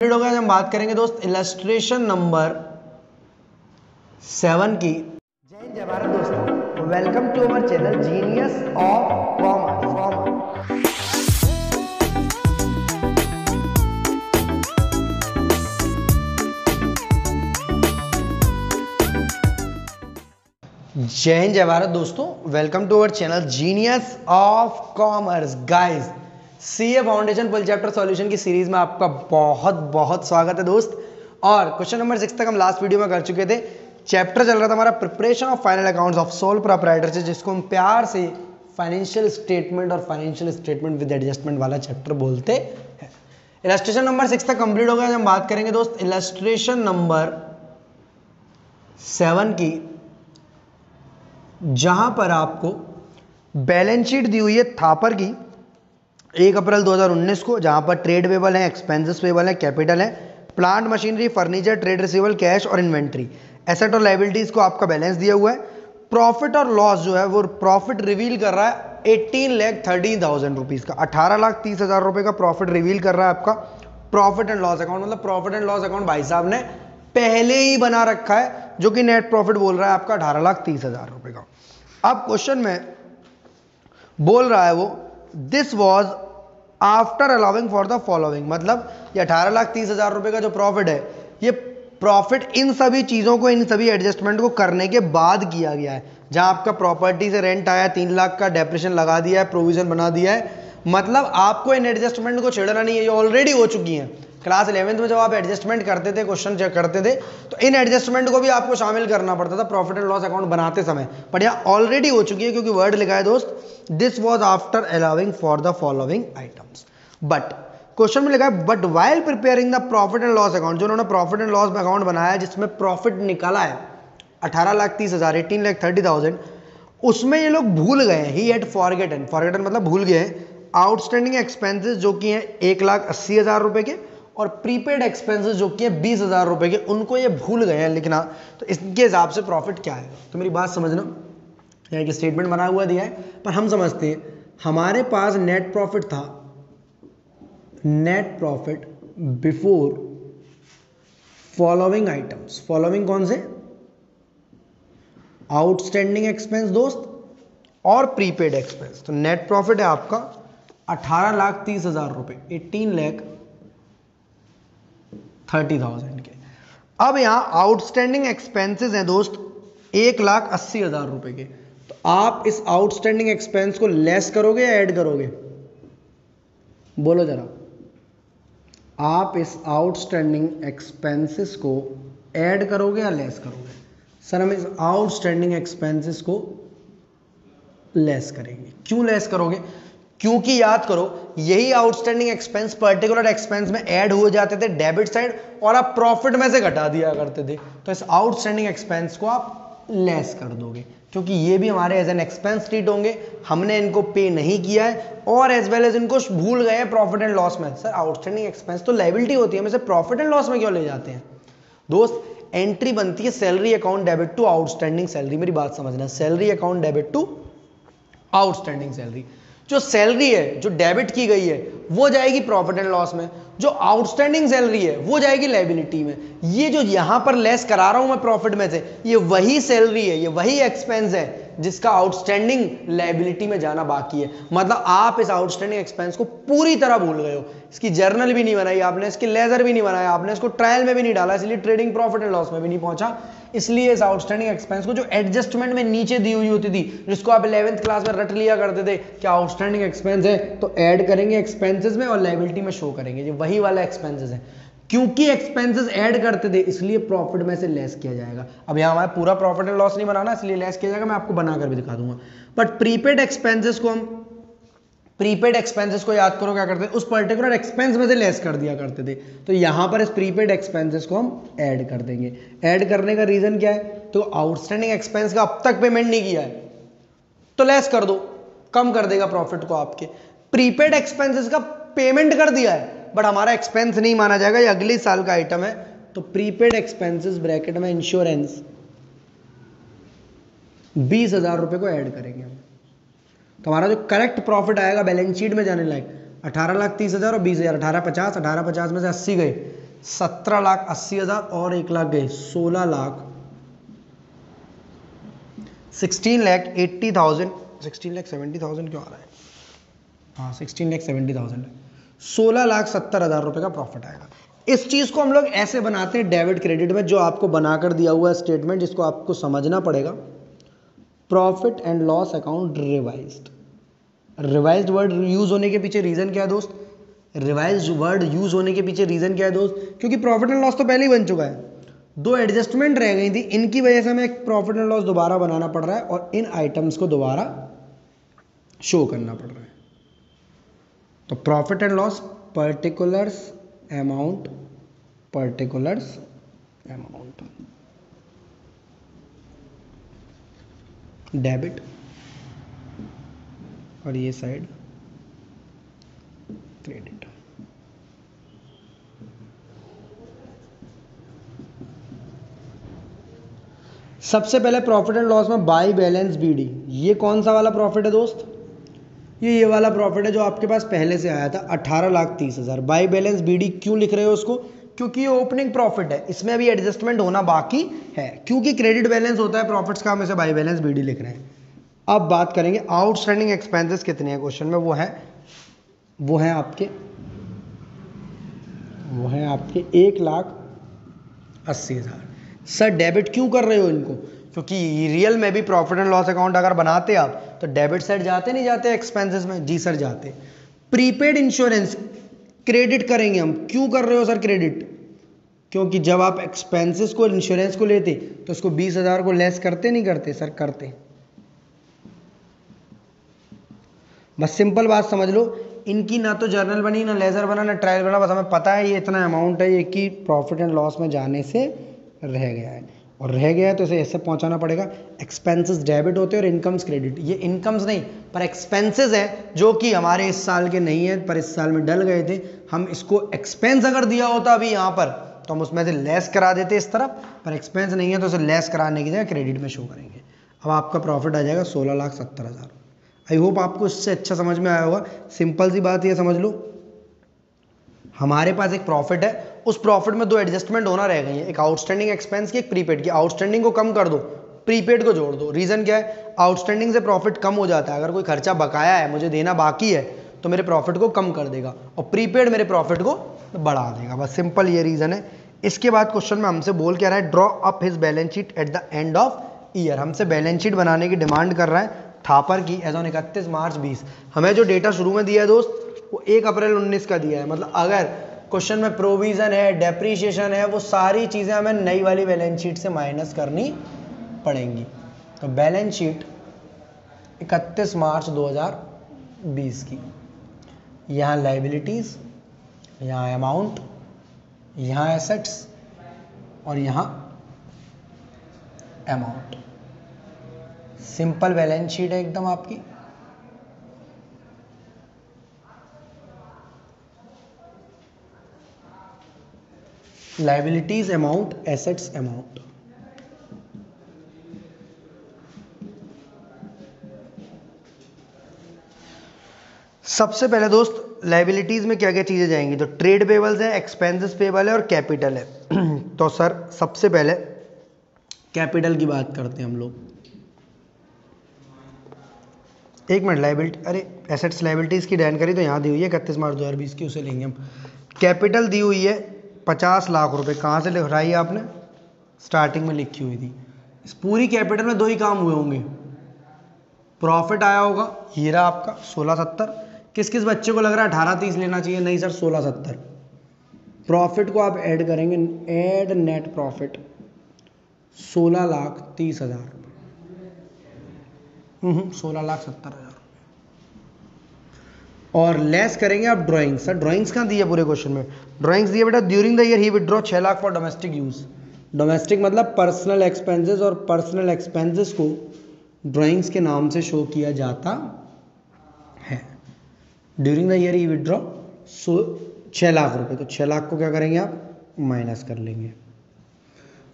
होगा हम बात करेंगे दोस्त इलस्ट्रेशन नंबर 7 की। जय हिंद जय भारत दोस्तों, welcome to our channel genius of commerce. जय हिंद जय भारत दोस्तों, welcome to our channel genius of commerce. Guys, CA foundation full chapter solution की सीरीज में आपका बहुत बहुत स्वागत है दोस्त। और क्वेश्चन नंबर 6 तक हम लास्ट वीडियो में कर चुके थे। चैप्टर चल रहा था हमारा preparation of final accounts of sole proprietorship, जिसको हम प्यार से फाइनेंशियल स्टेटमेंट और फाइनेंशियल स्टेटमेंट विद एडजस्टमेंट वाला चैप्टर बोलते हैं। इलस्ट्रेशन नंबर 6 तक कंप्लीट हो गया। हम बात करेंगे दोस्त इलस्ट्रेशन नंबर 7 की, जहां पर आपको बैलेंस शीट दी हुई है थापर की 1 अप्रैल 2019 को, जहां पर ट्रेड पेबल है, एक्सपेंसेस पेबल है, कैपिटल है, plant machinery, furniture, trade receivable, cash और इन्वेंट्री, एसेट और लायबिलिटीज को आपका बैलेंस दिया हुआ है। प्रॉफिट और लॉस जो है वो प्रॉफिट रिवील कर रहा है 18,30,000 रुपीज का, 18,30,000 रुपए का प्रॉफिट रिवील कर रहा है आपका प्रॉफिट एंड लॉस अकाउंट। मतलब प्रॉफिट एंड लॉस अकाउंट भाई साहब ने पहले ही बना रखा है, जो कि नेट प्रॉफिट बोल रहा है आपका 18,30,000 रुपए का। अब क्वेश्चन में बोल रहा है वो this was after allowing for the following, मतलब ये 18,30,000 रुपए का जो प्रॉफिट है, ये प्रॉफिट इन सभी चीजों को, इन सभी एडजस्टमेंट को करने के बाद किया गया है। जहां आपका प्रॉपर्टी से रेंट आया 3 लाख का, डेप्रेशन लगा दिया है, प्रोविजन बना दिया है, मतलब आपको इन एडजस्टमेंट को छेड़ना नहीं है, ये ऑलरेडी हो चुकी है। क्लास 11th में जब आप एडजस्टमेंट करते थे, क्वेश्चन चेक करते थे, तो इन एडजस्टमेंट को भी आपको शामिल करना पड़ता था प्रॉफिट एंड लॉस अकाउंट बनाते समय, पर यह ऑलरेडी हो चुकी है, क्योंकि वर्ड लिखा है दोस्त this was after allowing for the following items. But question में लिखा है but while preparing the profit and loss account, जो उन्होंने प्रॉफिट एंड लॉस अकाउंट बनाया है जिसमें प्रॉफिट निकाला है 18,30,000, 18,30,000, उसमें ये लोग भूल गए हैं, ही हैड फॉरगेटन, फॉरगेटन मतलब भूल गए हैं, आउटस्टैंडिंग एक्सपेंसेस जो कि हैं 1,80,000 रुपए के, और प्रीपेड एक्सपेंसेस जो कि हैं 20,000 रुपए के, उनको ये भूल गए हैं लिखना। तो इसके हिसाब से प्रॉफिट क्या है, तो मेरी बात समझना, यहाँ एक स्टेटमेंट बना हुआ दिया है, पर हम समझते हैं हमारे पास नेट प्रॉफिट था, net profit before following items. Following कौन से? आउटस्टैंडिंग एक्सपेंस दोस्त और प्रीपेड एक्सपेंस। तो नेट प्रॉफिट है आपका 18,30,000 रुपए, 18,30,000 के। अब यहां आउटस्टैंडिंग एक्सपेंसेस हैं दोस्त 1,80,000 रुपए के। तो आप इस आउटस्टैंडिंग एक्सपेंस को लेस करोगे या ऐड करोगे? बोलो जरा। आप इस आउटस्टैंडिंग एक्सपेंसेस को ऐड करोगे या लेस करोगे? सर हम इस आउटस्टैंडिंग एक्सपेंसेस को लेस करेंगे। क्यों लेस करोगे? क्योंकि याद करो, यही आउटस्टैंडिंग एक्सपेंस पर्टिकुलर एक्सपेंस में ऐड हो जाते थे डेबिट साइड, और आप प्रॉफिट में से घटा दिया करते थे। तो इस आउटस्टैंडिंग एक्सपेंस को आप लेस कर दोगे, क्योंकि ये भी हमारे एज एन एक्सपेंस ट्रीट होंगे, हमने इनको पे नहीं किया है, और एज वेल एज इनको भूल गए प्रॉफिट एंड लॉस में। सर आउटस्टैंडिंग एक्सपेंस तो लायबिलिटी होती है, हम इसे प्रॉफिट एंड लॉस में क्यों ले जाते हैं? दोस्त एंट्री बनती है salary account debit to outstanding salary. मेरी बात समझना, salary account debit to outstanding salary. जो सैलरी है जो डेबिट की गई है वो जाएगी प्रॉफिट एंड लॉस में, जो आउटस्टैंडिंग सैलरी है वो जाएगी लायबिलिटी में। ये जो यहां पर लेस करा रहा हूं मैं प्रॉफिट में से, ये वही सैलरी है, ये वही एक्सपेंस है जिसका आउटस्टैंडिंग लायबिलिटी में जाना बाकी है। मतलब आप इस आउटस्टैंडिंग एक्सपेंस को पूरी तरह भूल गए हो, इसकी जर्नल भी नहीं बनाई आपने, इसकी लेजर भी नहीं बनाया आपने, इसको ट्रायल में भी नहीं डाला, इसलिए ट्रेडिंग प्रॉफिट एंड लॉस में भी नहीं पहुंचा। इसलिए इस आउटस्टैंडिंग एक्सपेंस को जो एडजस्टमेंट में नीचे दी हुई होती थी, जिसको आप 11th क्लास में रट लिया करते थे कि आउटस्टैंडिंग एक्सपेंस है तो ऐड करेंगे एक्सपेंसेस में और लायबिलिटी में शो करेंगे, ये वही वाला एक्सपेंसेस है। क्योंकि एक्सपेंसेस ऐड करते थे इसलिए प्रॉफिट में से लेस किया जाएगा। अब यहां हमारा पूरा प्रॉफिट एंड लॉस नहीं बनाना, इसलिए लेस किया जाएगा, मैं आपको बनाकर भी दिखा दूंगा। बट प्रीपेड एक्सपेंसेस को हम, प्रीपेड एक्सपेंसेस को याद करो क्या करते थे, उस पर्टिकुलर एक्सपेंस में से लेस कर दिया करते थे। तो यहां पर इस प्रीपेड एक्सपेंसेस को हम ऐड कर देंगे। ऐड करने का रीजन क्या है? तो आउटस्टैंडिंग एक्सपेंस का अब तक पेमेंट नहीं किया है तो लेस कर दो, कम कर देगा प्रॉफिट को आपके। प्रीपेड एक्सपेंसेस का पेमेंट कर दिया है बट हमारा एक्सपेंस नहीं माना जाएगा, ये अगले साल का आइटम है, तो प्रीपेड एक्सपेंसेस ब्रैकेट में इंश्योरेंस 20,000 रुपए को ऐड करेंगे हम। तो हमारा जो करेक्ट प्रॉफिट आएगा बैलेंस शीट में जाने लायक 18,30,000 और 20,000, 18,50, 18,50 में से 80 गए, 17,80,000 और 1 लाख गए 16,80,000 16,70,000 क्यों आ रहा है, हाँ 16,70,000 है, 16,70,000 रुपए का प्रॉफिट आएगा। इस चीज को हम लोग ऐसे बनाते हैं डेबिट क्रेडिट में, जो आपको बनाकर दिया हुआ स्टेटमेंट, जिसको आपको समझना पड़ेगा। Profit and loss account revised. Revised word use होने के पीछे रीजन क्या है दोस्त? रिवाइज्ड वर्ड यूज होने के पीछे रीजन क्या है दोस्त? क्योंकि प्रॉफिट एंड लॉस तो पहले ही बन चुका है, 2 एडजस्टमेंट रह गई थी, इनकी वजह से हमें एक प्रॉफिट एंड लॉस दोबारा बनाना पड़ रहा है और इन आइटम्स को दोबारा शो करना पड़ रहा है। तो profit and loss particulars amount debit और ये साइड क्रेडिट। सबसे पहले प्रॉफिट एंड लॉस में बाय बैलेंस बीडी, ये कौन सा वाला प्रॉफिट है दोस्त? ये वाला प्रॉफिट है जो आपके पास पहले से आया था 18,30,000। बाय बैलेंस बीडी क्यों लिख रहे हो उसको? क्योंकि ये ओपनिंग प्रॉफिट है, इसमें अभी एडजस्टमेंट होना बाकी है। क्योंकि क्रेडिट बैलेंस होता है प्रॉफिट्स का, हम इसे बाय बैलेंस बीडी लिख रहे हैं। अब बात करेंगे आउटस्टैंडिंग एक्सपेंसेस कितने हैं क्वेश्चन में, वो है आपके 1,80,000। सर डेबिट क्यों कर रहे हो इनको? क्योंकि रियल में भी प्रॉफिट एंड लॉस अकाउंट अगर बनाते आप तो डेबिट साइड जाते नहीं जाते एक्सपेंसेस में? जी सर जाते। प्रीपेड इंश्योरेंस क्रेडिट करेंगे हम, क्यों कर रहे हो सर क्रेडिट? क्योंकि जब आप एक्सपेंसेस को इंश्योरेंस को लेते तो उसको 20,000 को लेस करते नहीं करते? सर करते। बस सिंपल बात समझ लो, इनकी ना तो जर्नल बनी, ना लेजर बना, ना ट्रायल बना, बस हमें पता है ये इतना अमाउंट है, ये कि प्रॉफिट एंड लॉस में जाने से रह गया है, और रह गया है तो इसे ऐसे पहुंचाना पड़ेगा। एक्सपेंसेस डेबिट होते हैं और इनकम्स क्रेडिट। ये इनकम्स नहीं पर एक्सपेंसेस है, जो कि हमारे इस साल के नहीं है पर इस साल में डल गए थे। हम इसको एक्सपेंस अगर दिया होता अभी यहाँ पर तो हम उसमें से लेस करा देते इस तरफ, पर एक्सपेंस नहीं है तो उसे लेस कराने की जगह क्रेडिट में शो करेंगे। अब आपका प्रॉफिट आ जाएगा 16,70,000। आई होप आपको इससे अच्छा समझ में आया होगा। सिंपल सी बात ये समझ लो, हमारे पास एक प्रॉफिट है, उस प्रॉफिट में 2 एडजस्टमेंट होना रह गई है, एक आउटस्टैंडिंग एक्सपेंस की, एक प्रीपेड की। आउटस्टैंडिंग को कम कर दो, प्रीपेड को जोड़ दो। रीजन क्या है? आउटस्टैंडिंग से प्रॉफिट कम हो जाता है। अगर कोई खर्चा बकाया है, मुझे देना बाकी है, तो मेरे प्रॉफिट को कम कर देगा, और प्रीपेड मेरे प्रॉफिट को बढ़ा देगा। बस सिंपल ये रीजन है। इसके बाद क्वेश्चन में हमसे बोल क्या रहा है? Draw up his balance sheet at the end of year. हमसे बैलेंस शीट बनाने की डिमांड कर रहा है थापर की एज ऑन 31 मार्च 20। हमें जो डेटा शुरू में दिया है दोस्त वो 1 अप्रैल 19 का दिया है। मतलब अगर क्वेश्चन में प्रोविजन है, डेप्रीशिएशन है, वो सारी चीजें हमें नई वाली बैलेंस शीट से माइनस करनी पड़ेंगी। तो बैलेंस शीट 31 मार्च 2020 की, यहाँ लाइबिलिटीज, यहाँ अमाउंट, यहाँ एसेट्स और यहाँ अमाउंट। सिंपल बैलेंस शीट है एकदम आपकी। Liabilities amount, assets amount. सबसे पहले दोस्त लाइबिलिटीज में क्या क्या चीजें जाएंगी? तो ट्रेड पेबल्स है, एक्सपेंसेस पेबल है और कैपिटल है। तो सर सबसे पहले कैपिटल की बात करते हैं हम लोग। एक मिनट, लाइबिलिटी, अरे एसेट्स लाइबिलिटीज की जानकारी तो यहाँ दी हुई है 31 मार्च 2020 की, उसे लेंगे हम। कैपिटल दी हुई है 50 लाख रुपए। कहाँ से लिखाई है आपने? स्टार्टिंग में लिखी हुई थी। इस पूरी कैपिटल में 2 ही काम हुए होंगे। प्रॉफिट आया होगा, हीरा आपका 16,70। किस किस बच्चे को लग रहा है 18,30 लेना चाहिए? नहीं सर 16,70। प्रॉफिट को आप ऐड करेंगे, ऐड नेट प्रॉफिट 16,30,000, 16,70,000। और लेस करेंगे आप ड्राइंग्स। सर ड्राइंग्स कहाँ दी है पूरे क्वेश्चन में? ड्राइंग्स दिए बेटा, during the year he withdraw 6 lakh for domestic use. Domestic मतलब पर्सनल एक्सपेंसेस, और पर्सनल एक्सपेंसेस को ड्राइंग्स के नाम से शो किया जाता है। During the year he withdraw 6 lakh रुपए। तो 6 लाख को क्या करेंगे आप? माइनस कर लेंगे।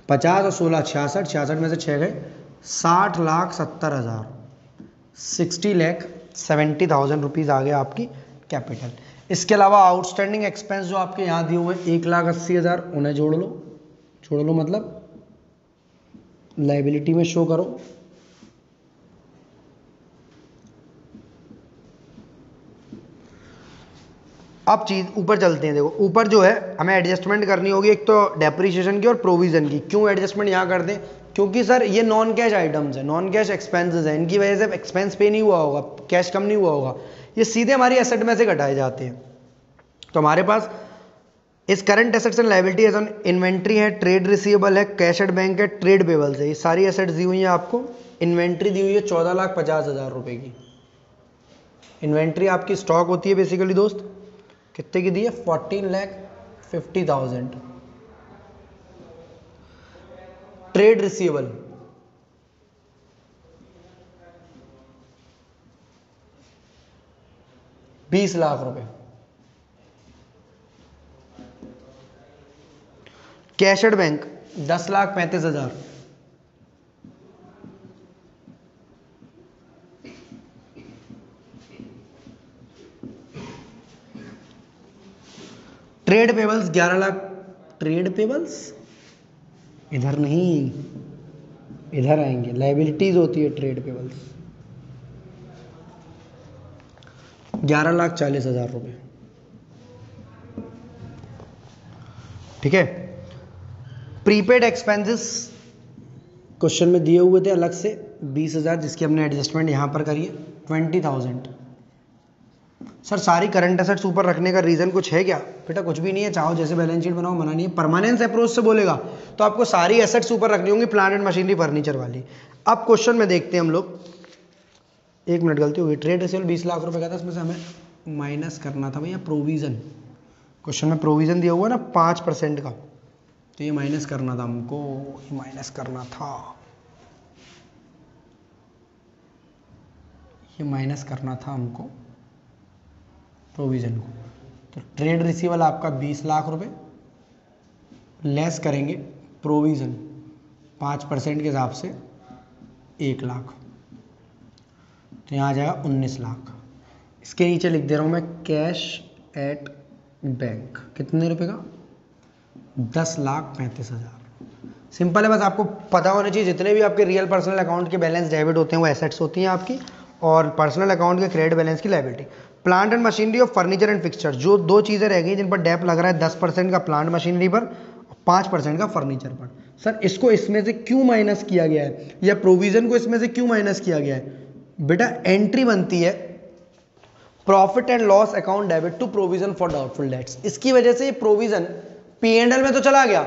50 और 16 66, 66 में से 6 गए, 60,70,000, 60,70,000 रुपीज़ आ गया आपकी कैपिटल। इसके अलावा आउटस्टैंडिंग एक्सपेंस जो आपके यहाँ दिए हुए हैं 1,80,000, उन्हें जोड़ लो मतलब लाइबिलिटी में शो करो। अब चीज ऊपर चलते हैं, देखो ऊपर जो है हमें एडजस्टमेंट करनी होगी, एक तो डेप्रीशिएशन की और प्रोविजन की। क्यों एडजस्टमेंट यहाँ कर दें? क्योंकि सर ये नॉन कैश आइटम्स है, नॉन कैश एक्सपेंसेस है, इनकी वजह से एक्सपेंस पे नहीं हुआ होगा, कैश कम नहीं हुआ होगा, ये सीधे हमारी एसेट में से घटाए जाते हैं। तो हमारे पास इस current assets and liability as on inventory है, ट्रेड रिसीवेबल है, कैश एट बैंक है, ट्रेड पेबल्स है, ये सारी एसेट्स दी हुई है आपको। इन्वेंट्री दी हुई है 14,50,000 रुपए की। इन्वेंट्री आपकी स्टॉक होती है बेसिकली दोस्त, कितने की दी है? 14,50,000। ट्रेड रिसीवेबल 20 लाख रुपए। Cash at bank 10,35,000। Trade payables 11 lakh. Trade payables इधर नहीं, इधर आएंगे, लाइबिलिटीज होती है ट्रेड पेबल्स। 11,40,000 रुपए, ठीक है। प्रीपेड एक्सपेंसेस क्वेश्चन में दिए हुए थे अलग से 20,000, जिसकी हमने एडजस्टमेंट यहां पर करी है 20,000। सर सारी करंट एसेट्स ऊपर रखने का रीजन कुछ है क्या? बेटा कुछ भी नहीं है, चाहो जैसे बैलेंस शीट बनाओ, मना नहीं है। परमानेंस अप्रोच से बोलेगा तो आपको सारी एसेट्स ऊपर रखनी होंगी, प्लांट एंड मशीनरी फर्नीचर वाली। अब क्वेश्चन में देखते हैं हम लोग, एक मिनट गलती हो गई, ट्रेड रिसीवेबल 20 लाख रुपए का था, इसमें से हमें माइनस करना था भैया प्रोविजन। क्वेश्चन में प्रोविजन दिया हुआ ना 5% का, तो ये माइनस करना था हमको, ये माइनस करना था, ये माइनस करना था हमको प्रोविजन को। तो ट्रेड रिसीवेबल आपका 20 लाख रुपए, लेस करेंगे प्रोविजन 5% के हिसाब से 1 लाख, तो यहाँ आ जाएगा 19 लाख। इसके नीचे लिख दे रहा हूँ मैं कैश एट बैंक, कितने रुपए का? 10,35,000। सिंपल है, बस आपको पता होना चाहिए जितने भी आपके रियल पर्सनल अकाउंट के बैलेंस डेबिट होते हैं वो एसेट्स होती हैं आपकी, और पर्सनल अकाउंट के क्रेडिट बैलेंस की लायबिलिटी। प्लांट एंड मशीनरी और फर्नीचर एंड फिक्सचर, जो दो चीज़ें रह गई जिन पर डेप लग रहा है, 10% का प्लांट मशीनरी पर, 5% का फर्नीचर पर। सर इसको इसमें से क्यों माइनस किया गया है, या प्रोविजन को इसमें से क्यों माइनस किया गया है? बेटा एंट्री बनती है profit and loss account debit to provision for doubtful debts, इसकी वजह से ये प्रोविजन P&L में तो चला गया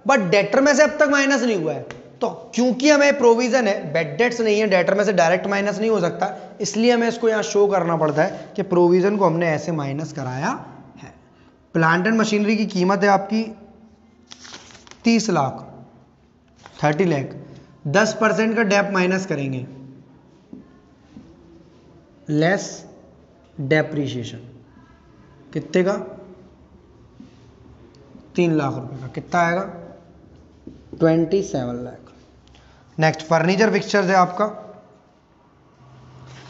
बट डेटर में से अब तक माइनस नहीं हुआ है। तो क्योंकि हमें प्रोविजन है, बैड डेट्स नहीं है, डेटर में से डायरेक्ट माइनस नहीं हो सकता, इसलिए हमें इसको यहां शो करना पड़ता है कि प्रोविजन को हमने ऐसे माइनस कराया है। प्लांट एंड मशीनरी की कीमत है आपकी 30 लाख, 30 लाख। 10% का डेप माइनस करेंगे, लेस डेप्रीशिएशन, कितने का? 3 लाख रुपए का, कितना आएगा? 27 लाख। नेक्स्ट फर्नीचर फिक्सचर्स है आपका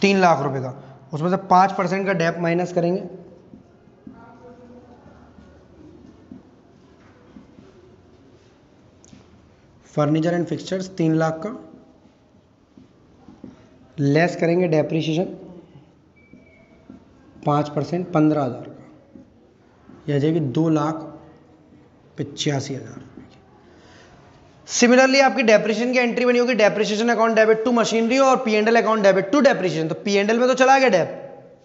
3 लाख रुपए का, उसमें से 5% का डेप माइनस करेंगे, फर्नीचर एंड फिक्सचर्स 3 लाख का, लेस करेंगे डेप्रीशिएशन 5%, 15,000 का, यह जाएगी 2,85,000। सिमिलरली आपकी डेप्रिसिएशन की एंट्री बनी होगी depreciation account debit to machinery और P&L account debit to depreciation. तो P&L में तो चला गया डेप,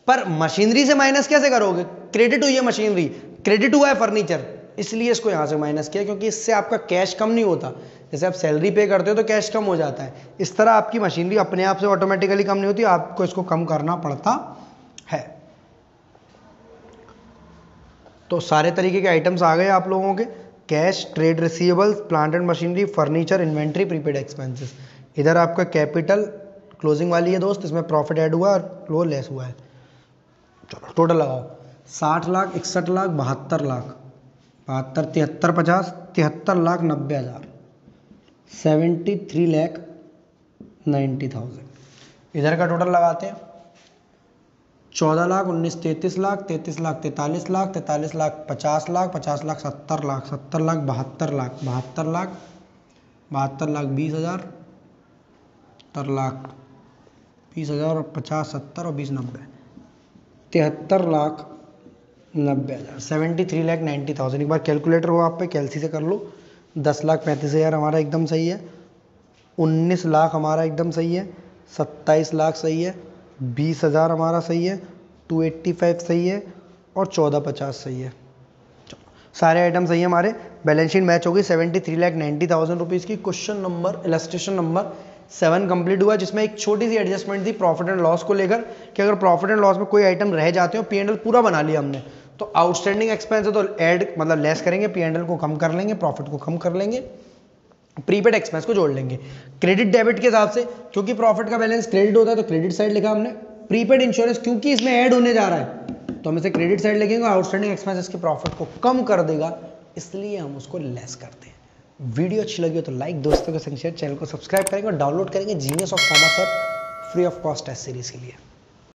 पर मशीनरी से माइनस कैसे करोगे? क्रेडिट हुई है मशीनरी, क्रेडिट हुआ है फर्नीचर, इसलिए इसको यहां से माइनस किया, क्योंकि इससे आपका कैश कम नहीं होता। जैसे आप सैलरी पे करते हो तो कैश कम हो जाता है, इस तरह आपकी मशीनरी अपने आप से ऑटोमेटिकली कम नहीं होती, आपको इसको कम करना पड़ता है। तो सारे तरीके के आइटम्स आ गए आप लोगों के, cash, trade receivables, plant and machinery, furniture, inventory, prepaid expenses. इधर आपका कैपिटल क्लोजिंग वाली है दोस्त, इसमें प्रॉफिट ऐड हुआ और वो लेस हुआ है। चलो टोटल लगाओ, 60 लाख, 61 लाख, 72 लाख, 72, 73, 50, 73,90,000, 73,90,000। इधर का टोटल लगाते हैं, 14 लाख, 19 33 लाख, 33 लाख 43 लाख, 43 लाख 50 लाख, 50 लाख 70 लाख, 70 लाख 72 लाख, 72 लाख 20,000, 70 लाख 20,000 और 50 70 और 20 90, 73 लाख 90,000, 73,90,000। एक बार कैलकुलेटर हो आप पे, कैलसी से कर लो। 10,35,000 हमारा एकदम सही है, 19 लाख हमारा एकदम सही है, 27 लाख सही है, 20,000 हमारा सही है, 285 सही है और 1450 सही है। सारे आइटम सही है हमारे। बैलेंस शीट मैच होगी 73,90,000 रुपीज़ की। Question number illustration number 7 complete हुआ, जिसमें एक छोटी सी एडजस्टमेंट थी प्रॉफिट एंड लॉस को लेकर कि अगर प्रॉफिट एंड लॉस में कोई आइटम रह जाते हो, P&L पूरा बना लिया हमने, तो आउटस्टैंडिंग एक्सपेंस है तो ऐड मतलब लेस करेंगे, P&L को कम कर लेंगे, प्रॉफिट को कम कर लेंगे, प्रीपेड एक्सपेंस को जोड़ लेंगे। क्रेडिट डेबिट के हिसाब से, क्योंकि प्रॉफिट का बैलेंस क्रेडिट होता है तो क्रेडिट साइड लिखा हमने। प्रीपेड इंश्योरेंस क्योंकि इसमें ऐड होने जा रहा है तो हम इसे क्रेडिट साइड लिखेंगे। आउटस्टैंडिंग एक्सपेंस इसके प्रॉफिट को कम कर देगा, इसलिए हम उसको लेस करते हैं। वीडियो अच्छी लगी हो तो लाइक, दोस्तों के संग शेयर, चैनल को सब्सक्राइब करेंगे और डाउनलोड करेंगे genius of commerce app free of cost test series के लिए।